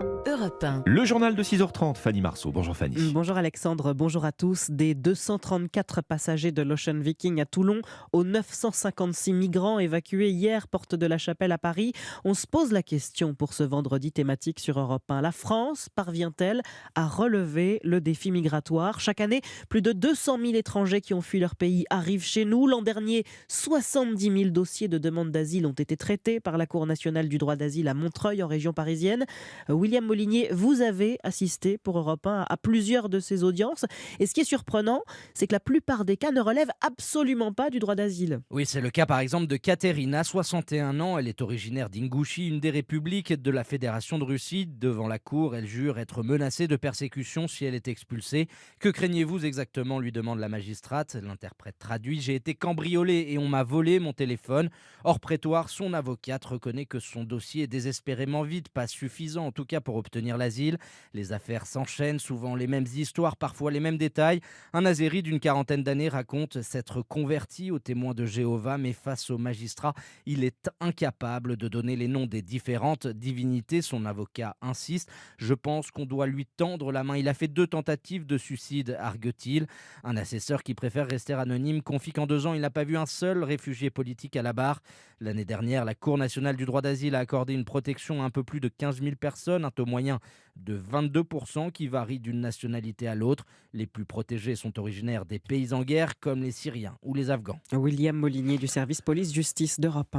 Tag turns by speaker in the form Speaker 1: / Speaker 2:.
Speaker 1: Europe 1.
Speaker 2: Le journal de 6h30, Fanny Marceau. Bonjour Fanny.
Speaker 3: Bonjour Alexandre, bonjour à tous. Des 234 passagers de l'Ocean Viking à Toulon aux 956 migrants évacués hier porte de la Chapelle à Paris, on se pose la question pour ce vendredi thématique sur Europe 1. La France parvient-elle à relever le défi migratoire? Chaque année, plus de 200 000 étrangers qui ont fui leur pays arrivent chez nous. L'an dernier, 70 000 dossiers de demande d'asile ont été traités par la Cour nationale du droit d'asile à Montreuil en région parisienne. William Molinier, vous avez assisté pour Europe 1 à plusieurs de ces audiences. Et ce qui est surprenant, c'est que la plupart des cas ne relèvent absolument pas du droit d'asile.
Speaker 4: Oui, c'est le cas par exemple de Katerina, 61 ans. Elle est originaire d'Ingouchi, une des républiques de la Fédération de Russie. Devant la cour, elle jure être menacée de persécution si elle est expulsée. Que craignez-vous exactement, lui demande la magistrate. L'interprète traduit: j'ai été cambriolée et on m'a volé mon téléphone. Hors prétoire, son avocate reconnaît que son dossier est désespérément vide, pas suffisant en tout cas pour obtenir l'asile. Les affaires s'enchaînent, souvent les mêmes histoires, parfois les mêmes détails. Un Azéri d'une quarantaine d'années raconte s'être converti aux témoins de Jéhovah, mais face au magistrat, il est incapable de donner les noms des différentes divinités. Son avocat insiste: je pense qu'on doit lui tendre la main. Il a fait 2 tentatives de suicide, argue-t-il. Un assesseur qui préfère rester anonyme confie qu'en 2 ans, il n'a pas vu un seul réfugié politique à la barre. L'année dernière, la Cour nationale du droit d'asile a accordé une protection à un peu plus de 15 000 personnes, un taux moyen de 22% qui varie d'une nationalité à l'autre. Les plus protégés sont originaires des pays en guerre comme les Syriens ou les Afghans.
Speaker 3: William Molinier du service police-justice d'Europe 1.